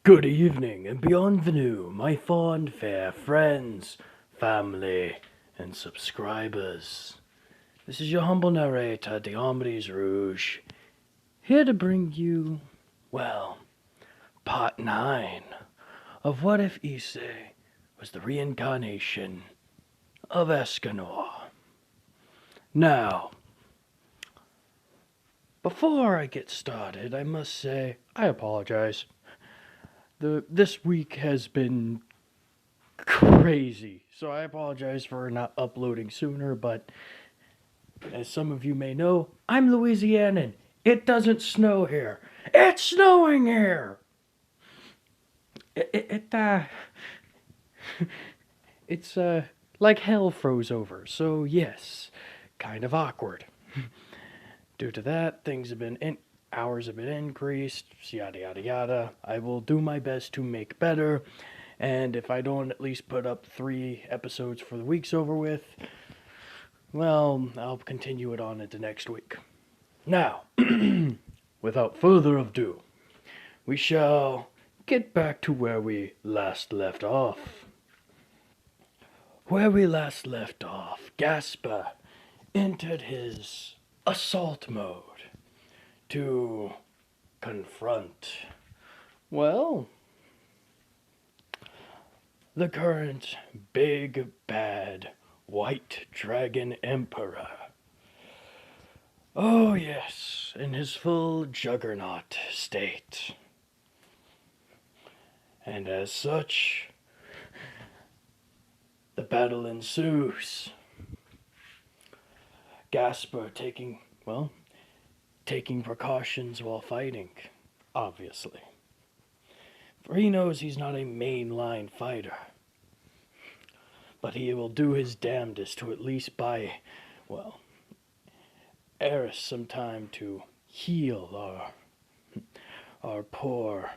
Good evening and bienvenue, my fond fair friends, family, and subscribers. This is your humble narrator, Diomedes Rouge, here to bring you, well, part 9 of What If Issei was the reincarnation of Escanor. Now, before I get started, I must say I apologize. This week has been crazy. So I apologize for not uploading sooner, but as some of you may know, I'm Louisianan. It doesn't snow here. It's snowing here. It it's like hell froze over. So yes, kind of awkward. Due to that, hours have been increased, yada yada yada. I will do my best to make better, and if I don't at least put up 3 episodes for the week's over with, well, I'll continue it on into next week. Now, without further ado, we shall get back to where we last left off. Where we last left off, Gaspar entered his assault mode to confront, well, the current big bad white dragon emperor. Oh, yes, in his full juggernaut state. And as such, the battle ensues. Gaspar taking precautions while fighting, obviously. For he knows he's not a mainline fighter. But he will do his damnedest to at least buy, well, Eris some time to heal our poor,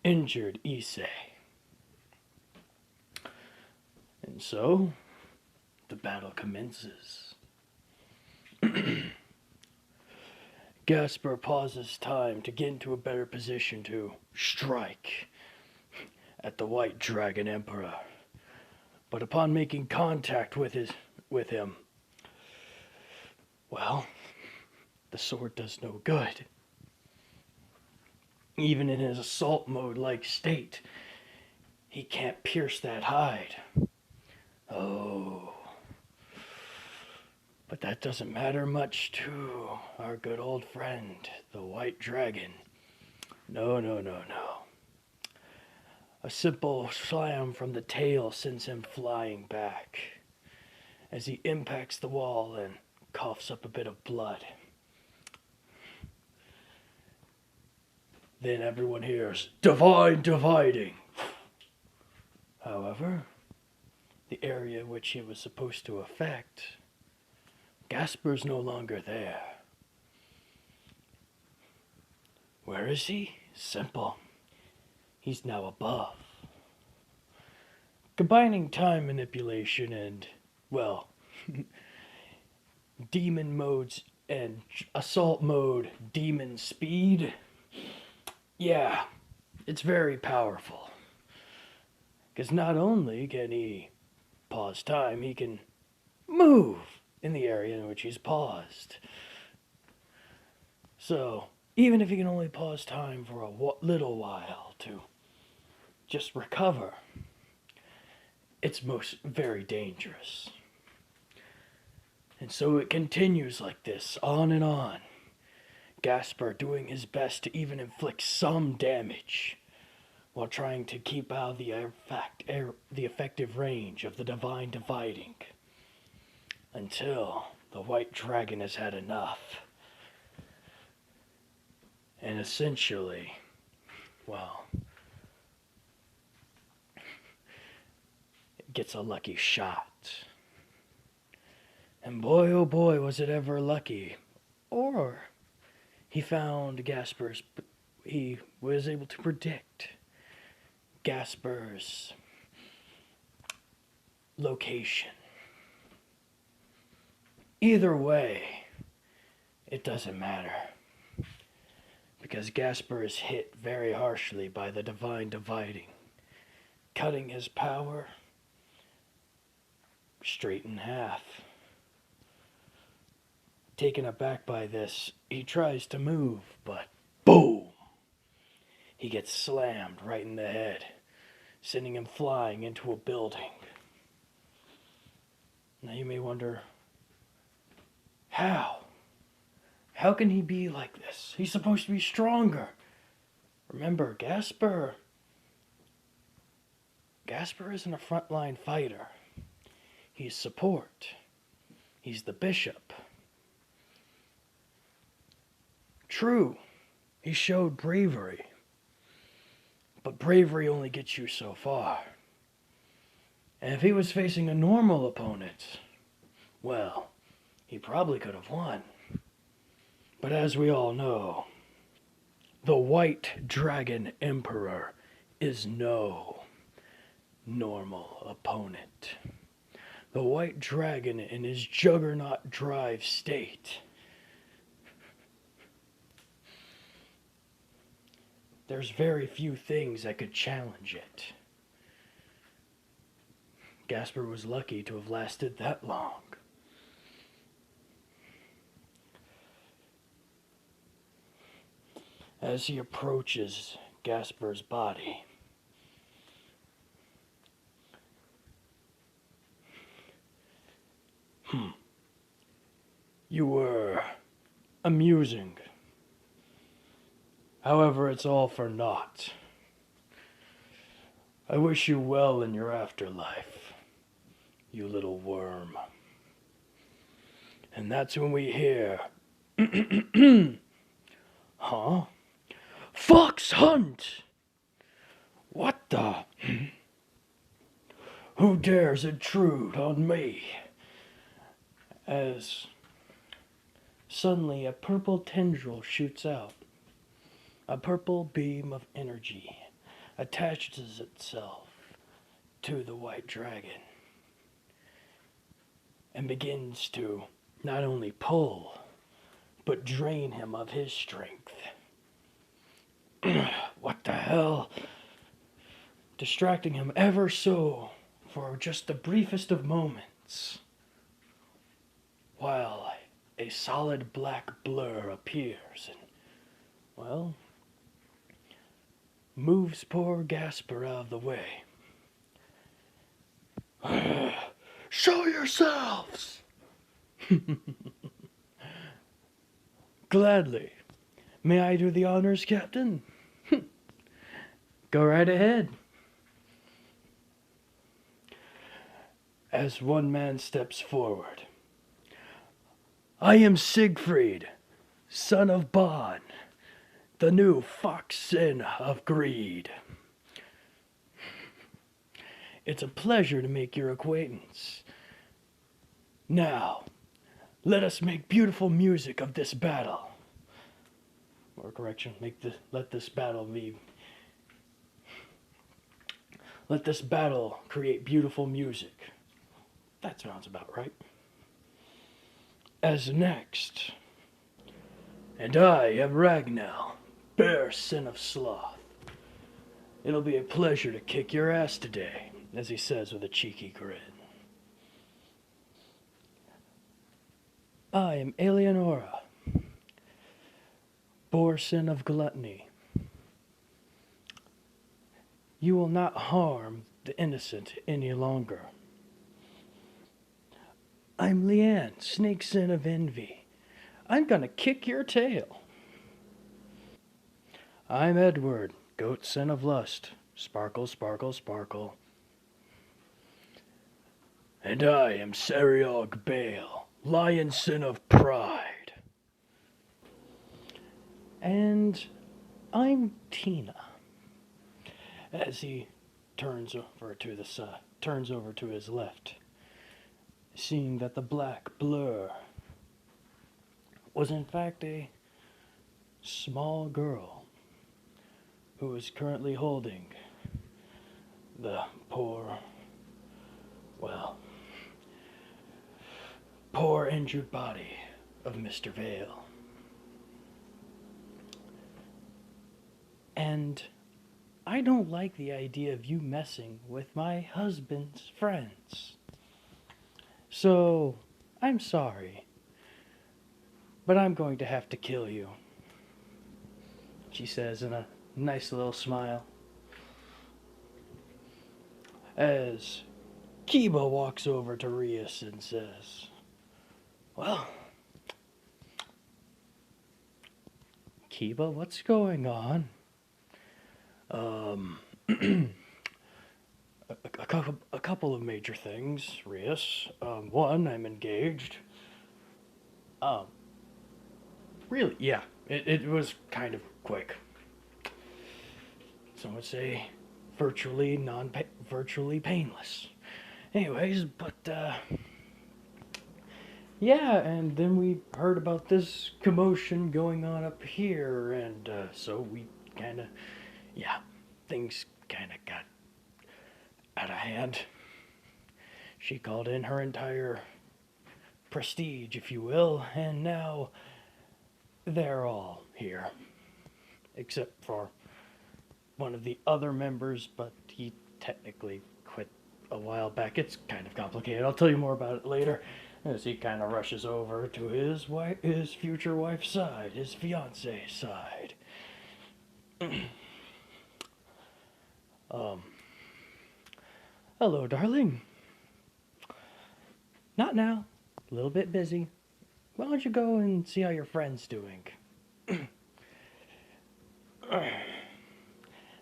injured Issei. And so, the battle commences. Gaspar pauses time to get into a better position to strike at the White Dragon Emperor. But upon making contact with him, well, the sword does no good. Even in his assault mode like state, he can't pierce that hide. Oh. But that doesn't matter much to our good old friend, the White Dragon. No. A simple slam from the tail sends him flying back as he impacts the wall and coughs up a bit of blood. Then everyone hears, "Divine dividing!" However, the area which he was supposed to affect, Gaspar's no longer there. Where is he? Simple. He's now above. Combining time manipulation and, well, demon modes and assault mode demon speed, yeah, it's very powerful. Because not only can he pause time, he can move in the area in which he's paused. So, even if he can only pause time for a little while to just recover, it's most very dangerous. And so it continues like this, on and on. Gaspar doing his best to even inflict some damage, while trying to keep out the effective range of the divine dividing, until the White Dragon has had enough. And essentially, well, gets a lucky shot. And boy, oh boy, was it ever lucky. Or he was able to predict Gaspar's location. Either way, it doesn't matter. because Gaspar is hit very harshly by the divine dividing, cutting his power straight in half. Taken aback by this, he tries to move, but boom! He gets slammed right in the head, sending him flying into a building. Now you may wonder, how? How can he be like this? He's supposed to be stronger. Remember, Gaspar isn't a frontline fighter. He's support. He's the bishop. True, he showed bravery. But bravery only gets you so far. And if he was facing a normal opponent, well, he probably could have won. But as we all know, the White Dragon Emperor is no normal opponent. The White Dragon in his Juggernaut Drive state. There's very few things that could challenge it. Gaspar was lucky to have lasted that long. As he approaches Gaspar's body, you were amusing. However, it's all for naught. I wish you well in your afterlife, you little worm. And that's when we hear, huh? Fox hunt! What the? Who dares intrude on me? As suddenly a purple tendril shoots out. A purple beam of energy attaches itself to the White Dragon and begins to not only pull, but drain him of his strength. What the hell? Distracting him ever so for just the briefest of moments, while a solid black blur appears and, well, moves poor Gaspar out of the way. Show yourselves! Gladly. May I do the honors, Captain? Go right ahead. As one man steps forward. I am Siegfried, son of Bon, the new fox sin of greed. It's a pleasure to make your acquaintance. Now, let us make beautiful music of this battle. Or correction, let this battle create beautiful music. That sounds about right. As next, and I am Ragnell, bear sin of sloth. It'll be a pleasure to kick your ass today, as he says with a cheeky grin. I am Eleonora, boar sin of gluttony. You will not harm the innocent any longer. I'm Leanne, snake sin of envy. I'm gonna kick your tail. I'm Edward, goat sin of lust. Sparkle, sparkle, sparkle. And I am Seriog Bale, lion sin of pride. And I'm Tina. As he turns over to his left, seeing that the black blur was in fact a small girl who is currently holding the poor injured body of Mr. Vale. And I don't like the idea of you messing with my husband's friends. So, I'm sorry, but I'm going to have to kill you, she says in a nice little smile. As Kiba walks over to Rias and says, well, Kiba, what's going on? Um, a couple of major things, Rias. One, I'm engaged. Um, really, yeah, it was kind of quick. Some would say virtually painless. Anyways, but yeah, and then we heard about this commotion going on up here, and so we kind of, yeah, things kind of got out of hand. She called in her entire prestige, if you will, and now they're all here. Except for one of the other members, but he technically quit a while back. It's kind of complicated. I'll tell you more about it later. As he kind of rushes over to his future wife's side, his fiance's side. um, hello, darling. Not now. A little bit busy. Why don't you go and see how your friend's doing?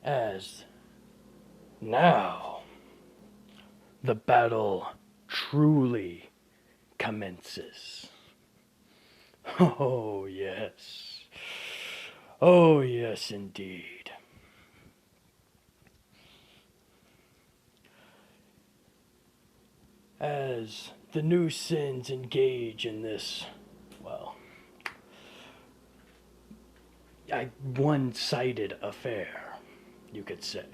As now the battle truly commences. Oh, yes. Oh, yes, indeed. As the new sins engage in this, well, a one-sided affair, you could say.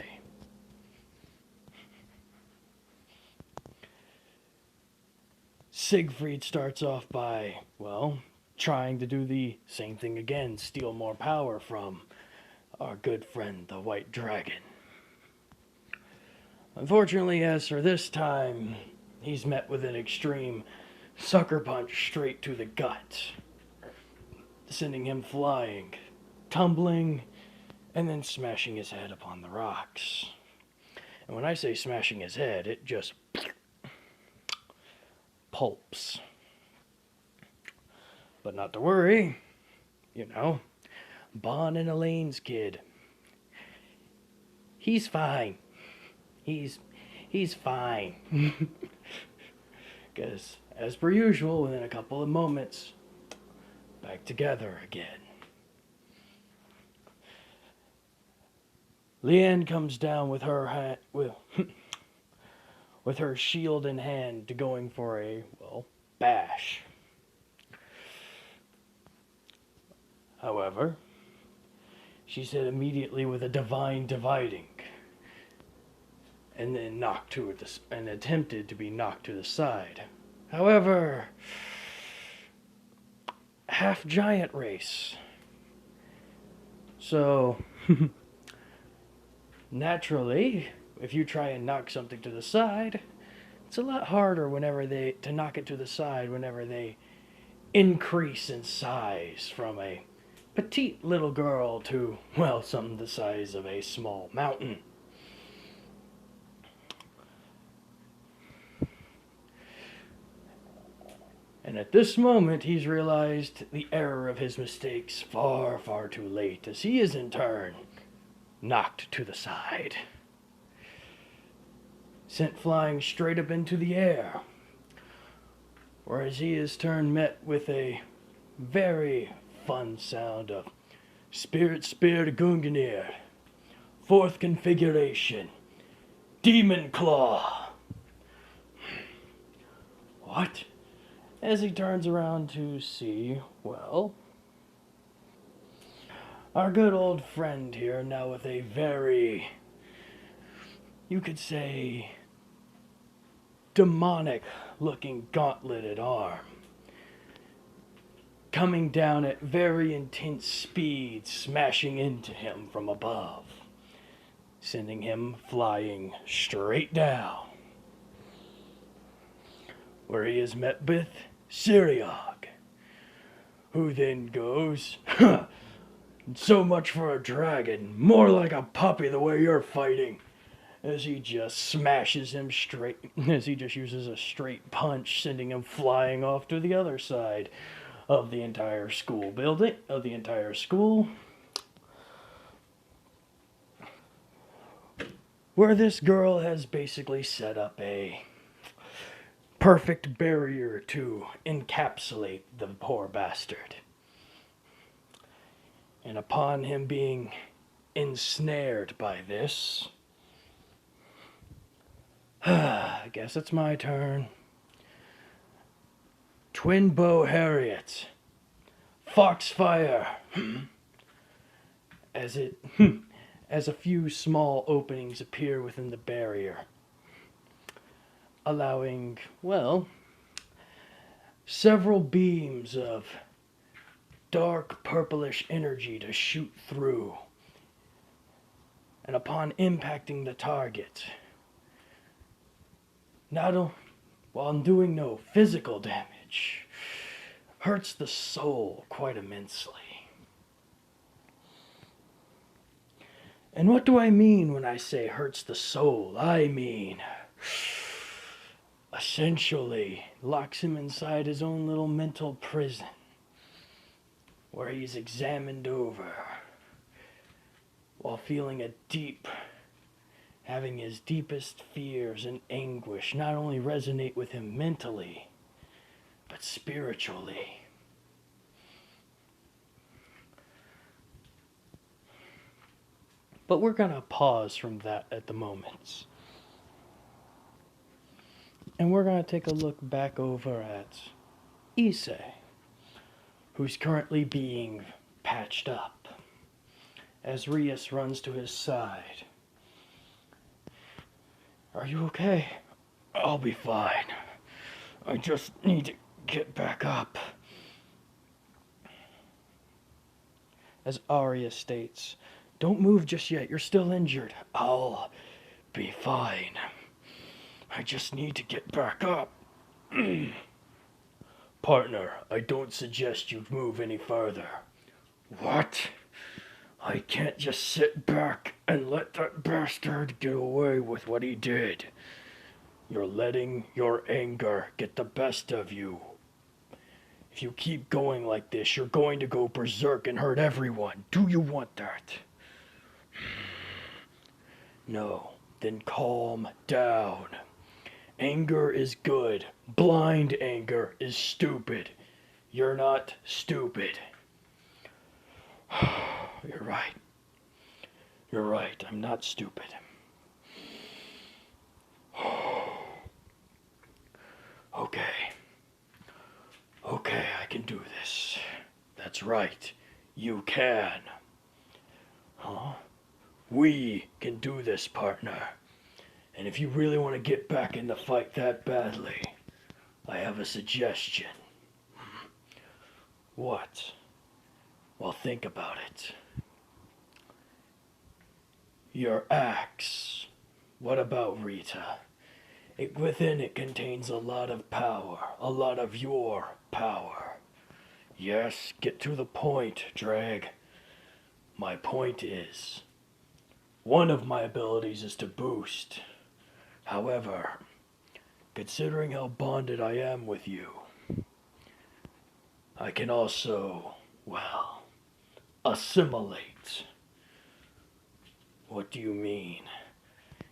Siegfried starts off by, well, trying to do the same thing again, steal more power from our good friend, the White Dragon. Unfortunately, as for this time, he's met with an extreme sucker punch straight to the gut, sending him flying, tumbling, and then smashing his head upon the rocks. And when I say smashing his head, it just pulps. But not to worry, you know, Bon and Elaine's kid. He's fine. He's fine. Because, as per usual, within a couple of moments, back together again. Leanne comes down with her with her shield in hand, to going for a, well, bash. However, she's hit immediately with a divine dividing, and then attempted to be knocked to the side. However, half giant race. So, naturally, if you try and knock something to the side, it's a lot harder to knock it to the side whenever they increase in size from a petite little girl to, well, something the size of a small mountain. And at this moment, he's realized the error of his mistakes far, far too late, as he is in turn knocked to the side, sent flying straight up into the air, whereas he is turned met with a very fun sound of Spirit Gungnir, fourth configuration, Demon Claw. What? As he turns around to see, well, our good old friend here, now with a very, you could say, demonic looking gauntleted arm. coming down at very intense speed, smashing into him from above, sending him flying straight down, where he is met with Syriog, who then goes, "Huh, so much for a dragon, more like a puppy the way you're fighting," as he just smashes him straight, as he just uses a straight punch, sending him flying off to the other side of the entire school building, of the entire school, where this girl has basically set up a perfect barrier to encapsulate the poor bastard. And upon him being ensnared by this, I guess it's my turn. Twin Bow Harriet, Foxfire, as a few small openings appear within the barrier, allowing, well, several beams of dark purplish energy to shoot through, and upon impacting the target, while doing no physical damage, hurts the soul quite immensely. And what do I mean when I say hurts the soul? I mean, essentially locks him inside his own little mental prison, where he's examined over, while feeling having his deepest fears and anguish not only resonate with him mentally, but spiritually. But we're going to pause from that at the moment. And we're going to take a look back over at Issei, who's currently being patched up, as Rias runs to his side. "Are you okay?" "I'll be fine. I just need to get back up." As Arya states, "Don't move just yet, you're still injured." "I'll be fine. I just need to get back up." "Partner, I don't suggest you move any further." "What? I can't just sit back and let that bastard get away with what he did. You're letting your anger get the best of you. If you keep going like this, you're going to go berserk and hurt everyone. Do you want that?" "No, then calm down. Anger is good. Blind anger is stupid. You're not stupid." You're right. You're right, I'm not stupid. Okay. Okay, I can do this. That's right. You can. Huh? We can do this, partner. And if you really want to get back in the fight that badly, I have a suggestion. What? Well, think about it. Your axe. What about Rita? Within it contains a lot of power. A lot of your power. Yes, get to the point, Drag. My point is, one of my abilities is to boost. However, considering how bonded I am with you, I can also, well, assimilate. What do you mean?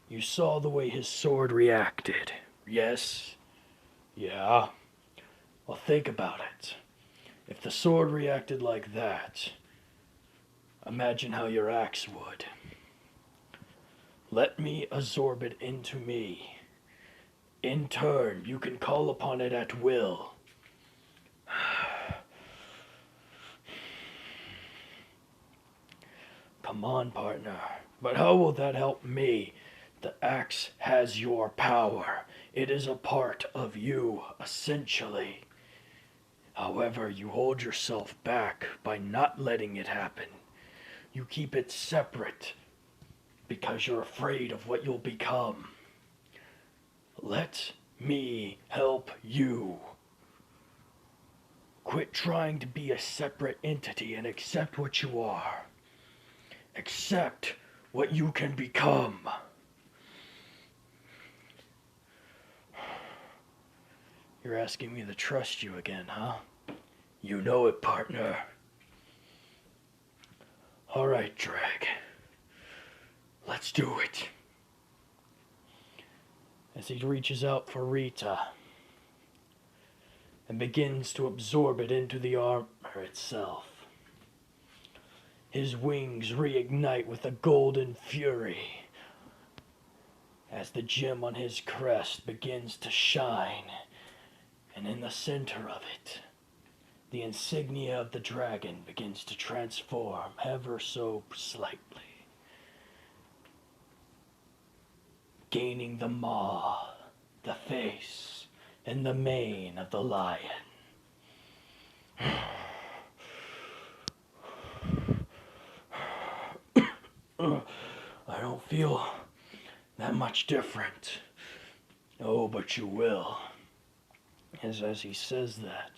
You saw the way his sword reacted. Yes? Yeah? Well, think about it. If the sword reacted like that, imagine how your axe would. Let me absorb it into me. In turn, you can call upon it at will. Come on, partner. But how will that help me? The axe has your power. It is a part of you, essentially. However, you hold yourself back by not letting it happen. You keep it separate because you're afraid of what you'll become. Let me help you. Quit trying to be a separate entity and accept what you are. Accept what you can become. You're asking me to trust you again, huh? You know it, partner. All right, Drag. Let's do it. As he reaches out for Rita and begins to absorb it into the armor itself. His wings reignite with a golden fury as the gem on his crest begins to shine, and in the center of it, the insignia of the dragon begins to transform ever so slightly, gaining the maw, the face, and the mane of the lion. I don't feel that much different. Oh, but you will. As he says that,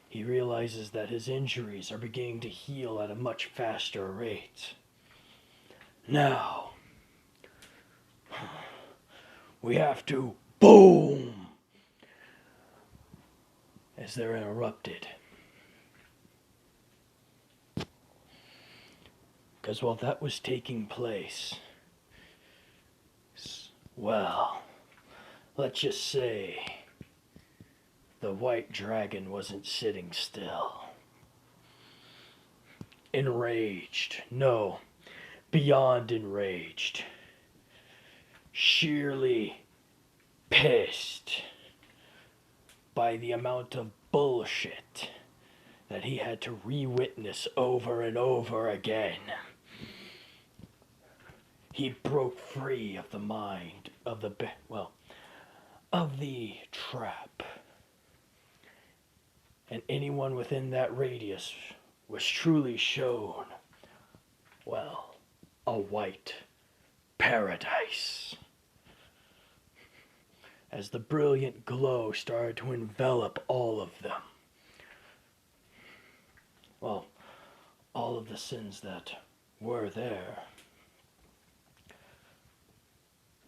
he realizes that his injuries are beginning to heal at a much faster rate. Now, we have to boom! As they're interrupted. Because while that was taking place, well, let's just say the white dragon wasn't sitting still. Enraged, no, beyond enraged. Sheerly pissed by the amount of bullshit that he had to re-witness over and over again. He broke free of the mind of the trap. And anyone within that radius was truly shown, well, a white paradise. As the brilliant glow started to envelop all of them. Well, all of the sins that were there.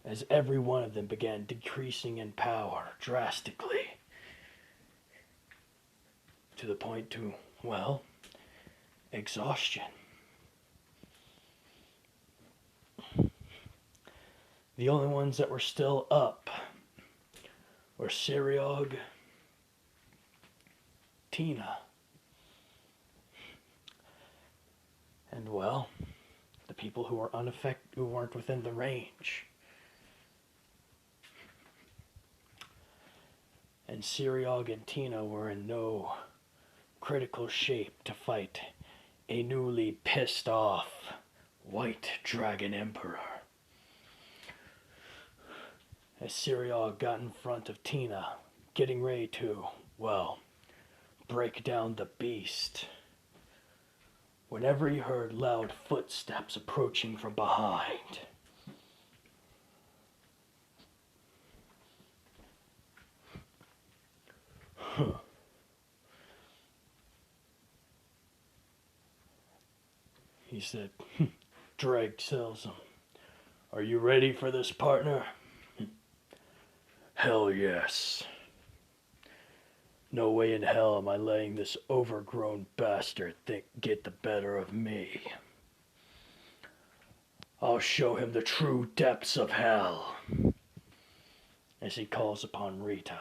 As every one of them began decreasing in power drastically. To the point to, well, exhaustion. The only ones that were still up were Siriog, Tina, and, well, the people who were who weren't within the range. And Siriog and Tina were in no critical shape to fight a newly pissed off White Dragon Emperor. As Siriog got in front of Tina, getting ready to, well, break down the beast, whenever he heard loud footsteps approaching from behind. He said, Drake tells him, "Are you ready for this, partner?" "Hell yes. No way in hell am I letting this overgrown bastard get the better of me. I'll show him the true depths of hell." As he calls upon Rita.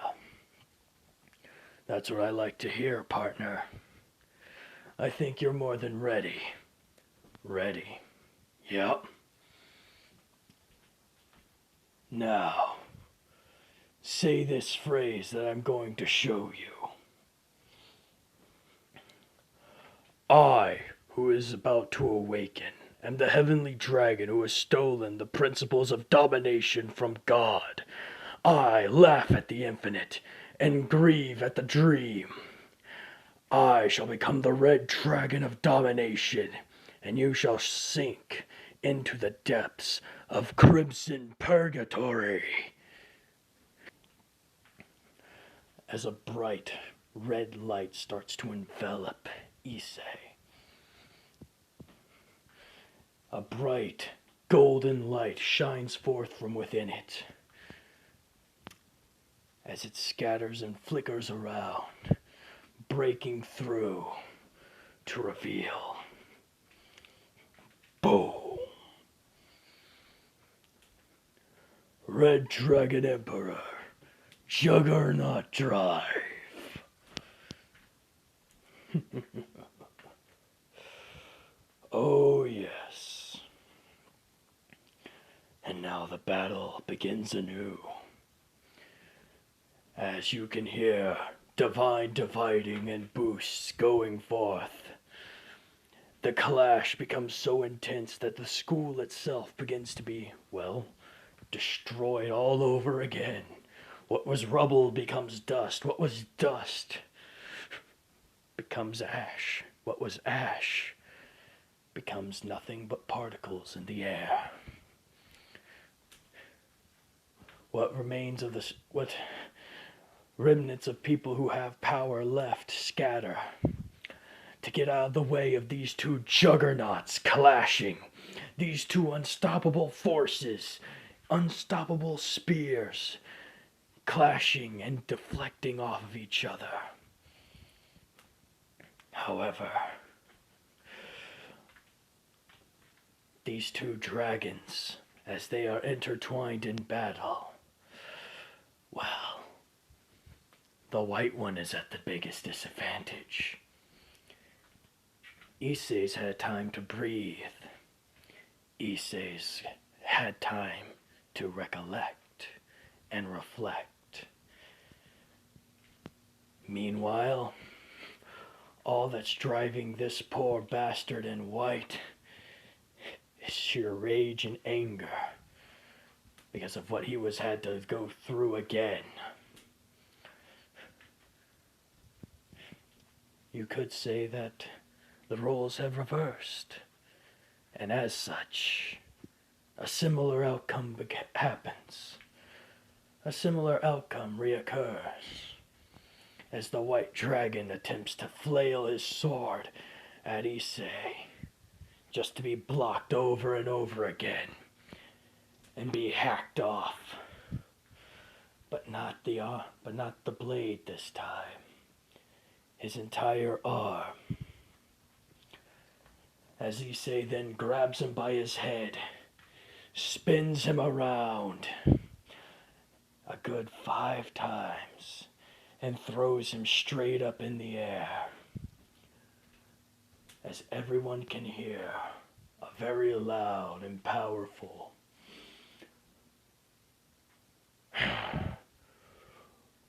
"That's what I like to hear, partner. I think you're more than ready." "Ready? Yep. Now, say this phrase that I'm going to show you. I, who is about to awaken, am the heavenly dragon who has stolen the principles of domination from God. I laugh at the infinite and grieve at the dream. I shall become the red dragon of domination, and you shall sink into the depths of crimson purgatory. As a bright red light starts to envelop Issei, a bright golden light shines forth from within it. As it scatters and flickers around, breaking through to reveal. Boom! Red Dragon Emperor, Juggernaut Drive. Oh, yes. And now the battle begins anew. As you can hear, divine dividing and boosts going forth. The clash becomes so intense that the school itself begins to be, well, destroyed all over again. What was rubble becomes dust. What was dust becomes ash. What was ash becomes nothing but particles in the air. What remains of this, what remnants of people who have power left scatter to get out of the way of these two juggernauts clashing, these two unstoppable forces, unstoppable spears clashing and deflecting off of each other. However, these two dragons, as they are intertwined in battle, well, the white one is at the biggest disadvantage. Issei's had time to breathe. Issei's had time to recollect and reflect. Meanwhile, all that's driving this poor bastard in white is sheer rage and anger because of what he was had to go through again. You could say that the roles have reversed, and as such, a similar outcome happens. A similar outcome reoccurs as the white dragon attempts to flail his sword at Issei, just to be blocked over and over again and be hacked off. But not the blade this time. His entire arm. As Issei then grabs him by his head, spins him around a good 5 times, and throws him straight up in the air. As everyone can hear, a very loud and powerful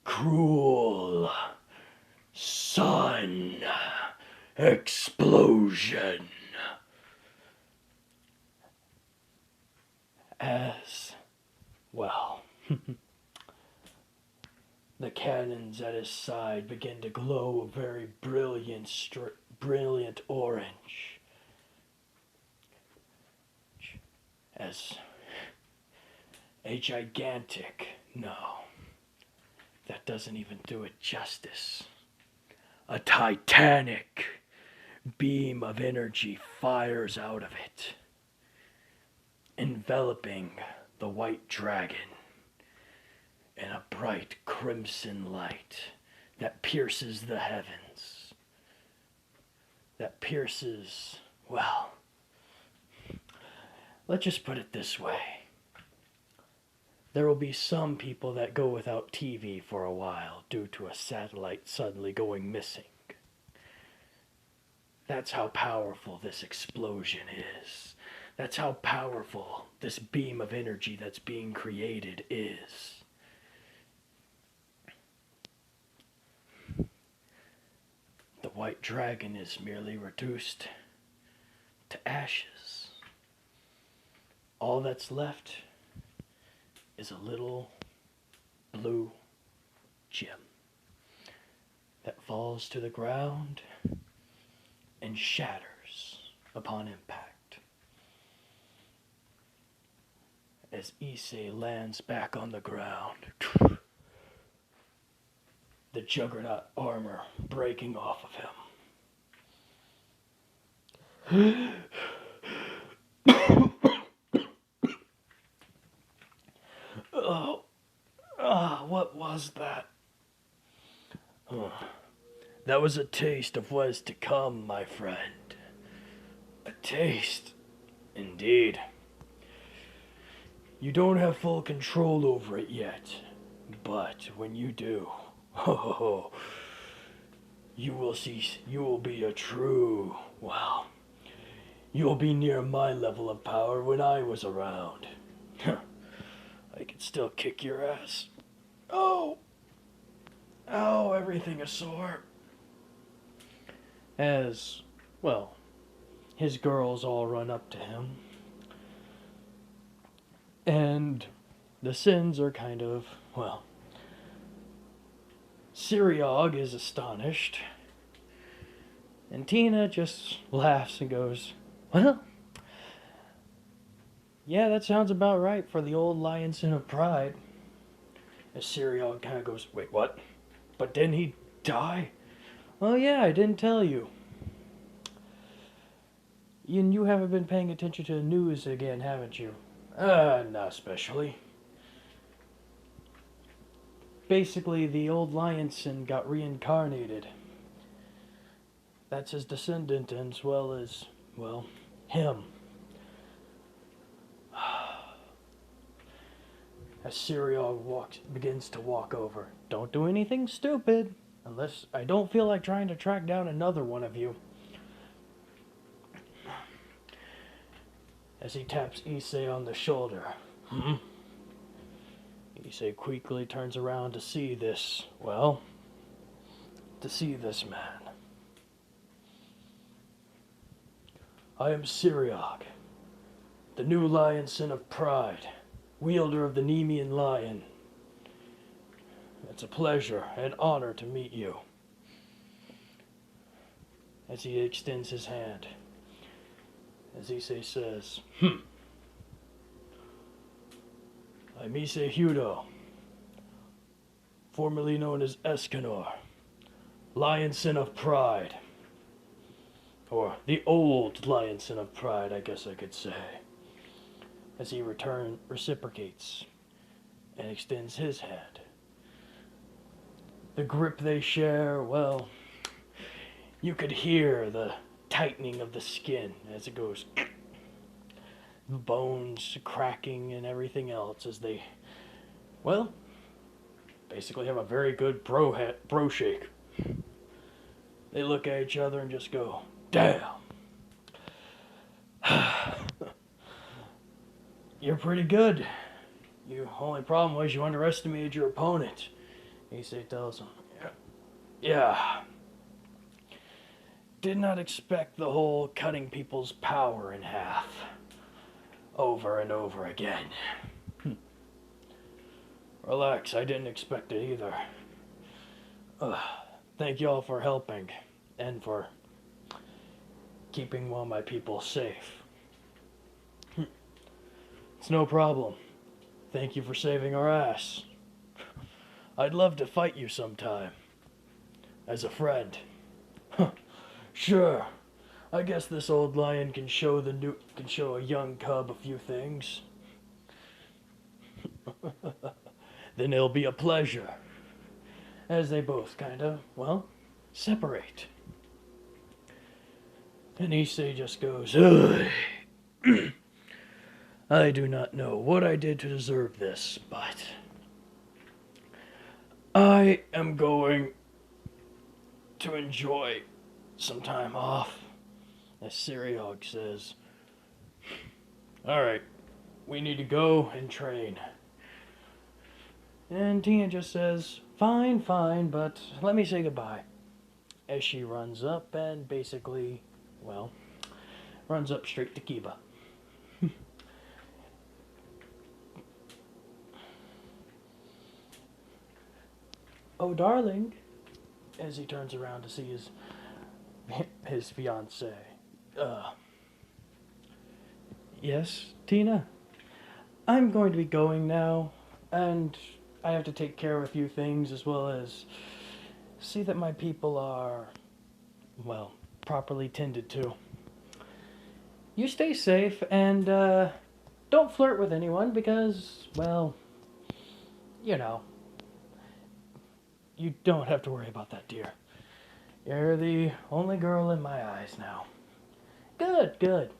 cruel sun explosion. As well, the cannons at his side begin to glow a very brilliant orange. As a gigantic, no, that doesn't even do it justice. A titanic beam of energy fires out of it, enveloping the white dragon in a bright crimson light that pierces the heavens. That pierces, well, let's just put it this way. There will be some people that go without TV for a while due to a satellite suddenly going missing. That's how powerful this explosion is. That's how powerful this beam of energy that's being created is. The white dragon is merely reduced to ashes. All that's left is a little blue gem that falls to the ground and shatters upon impact. As Issei lands back on the ground, the Juggernaut armor breaking off of him. Oh, what was that? That was a taste of what is to come, my friend. A taste, indeed. You don't have full control over it yet, but when you do, you will be a true, well, you'll be near my level of power when I was around. I could still kick your ass. Oh! Ow, everything is sore. As, well, his girls all run up to him. And the Sins are kind of, well, Siriog is astonished. And Tina just laughs and goes, well, yeah, that sounds about right for the old Lion Sin of Pride. As Siriog kind of goes, wait, what? But didn't he die? Oh yeah, I didn't tell you. And you haven't been paying attention to the news again, haven't you? Not especially. Basically, the old Lion Sin got reincarnated. That's his descendant as well as, well, him. As Siriog begins to walk over. Don't do anything stupid, unless I don't feel like trying to track down another one of you. As he taps Issei on the shoulder. Issei quickly turns around to see this, well, to see this man. I am Siriog, the new Lion Sin of Pride, wielder of the Nemean Lion. It's a pleasure and honor to meet you. As he extends his hand, as Issei says, I'm Issei Hudo, formerly known as Escanor, Lion Sin of Pride. Or the old Lion Sin of Pride, I guess I could say. As he reciprocates and extends his hand. The grip they share, well, you could hear the tightening of the skin as it goes, the bones cracking and everything else as they, well, basically have a very good bro shake. They look at each other and just go, damn. You're pretty good. Your only problem was you underestimated your opponent. Issei tells him, yeah. Did not expect the whole cutting people's power in half. Over and over again. Relax, I didn't expect it either. Thank y'all for helping. And for keeping all my people safe. It's no problem. Thank you for saving our ass. I'd love to fight you sometime. As a friend. Sure. I guess this old lion can show a young cub a few things. Then it'll be a pleasure. As they both kind of, well, separate. And Issei just goes, I do not know what I did to deserve this, but I am going to enjoy some time off. As Siriog says, alright, we need to go and train. And Tina just says, fine, but let me say goodbye. As she runs up and basically, well, runs up straight to Kiba. Oh, darling, as he turns around to see his fiancée. Yes, Tina? I'm going to be going now, and I have to take care of a few things as well as see that my people are, well, properly tended to. You stay safe, and don't flirt with anyone because, well, you know, you don't have to worry about that, dear. You're the only girl in my eyes now. Good, good.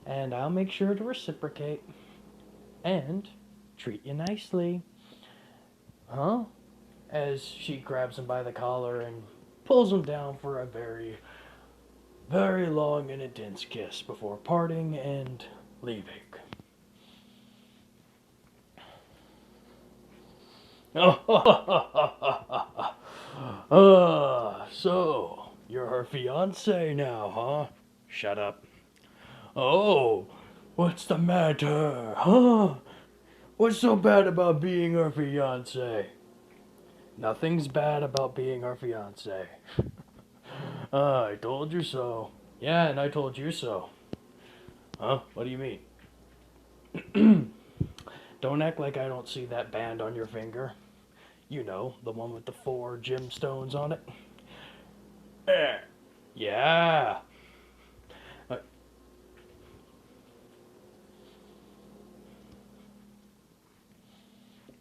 And I'll make sure to reciprocate and treat you nicely. Huh? As she grabs him by the collar and pulls him down for a very, very long and intense kiss before parting and leaving. So, you're her fiancé now, huh? Shut up. Oh, what's the matter, huh? What's so bad about being her fiancé? Nothing's bad about being our fiancé. I told you so. Yeah, and I told you so. Huh? What do you mean? Don't act like I don't see that band on your finger. You know, the one with the 4 gemstones on it. Yeah. Uh,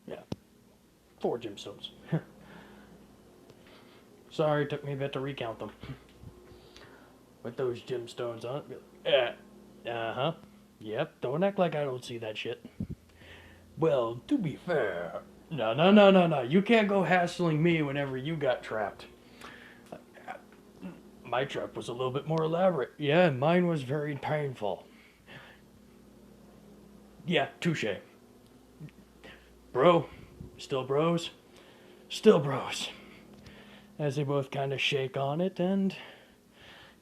yeah. 4 gemstones. Sorry, it took me a bit to recount them. With those gemstones on it. Uh-huh. Yep, don't act like I don't see that shit. Well, to be fair, no. You can't go hassling me whenever you got trapped. My trap was a little bit more elaborate. Yeah, mine was very painful. Yeah, touche. Bro, still bros? Still bros. As they both kind of shake on it and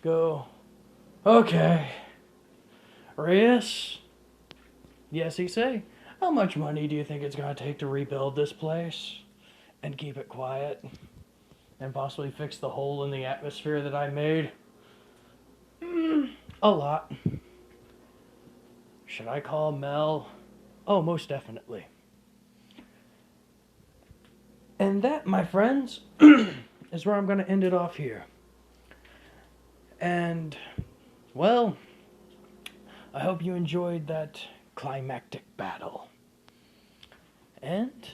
go, okay. Reyes? Yes, Issei? How much money do you think it's going to take to rebuild this place? And keep it quiet? And possibly fix the hole in the atmosphere that I made? A lot. Should I call Mel? Oh, most definitely. And that, my friends, is where I'm going to end it off here. And, well, I hope you enjoyed that climactic battle. And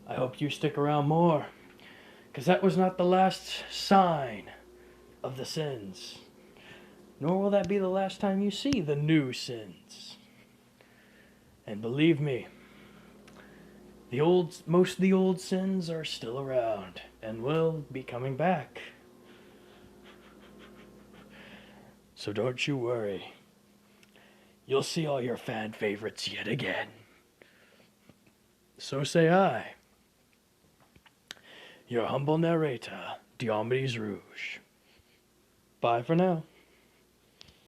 I hope you stick around more, because that was not the last sign of the sins. Nor will that be the last time you see the new sins. And believe me, most of the old sins are still around and will be coming back. So don't you worry. You'll see all your fan favorites yet again. So say I, your humble narrator, Diomedes Rouge. Bye for now.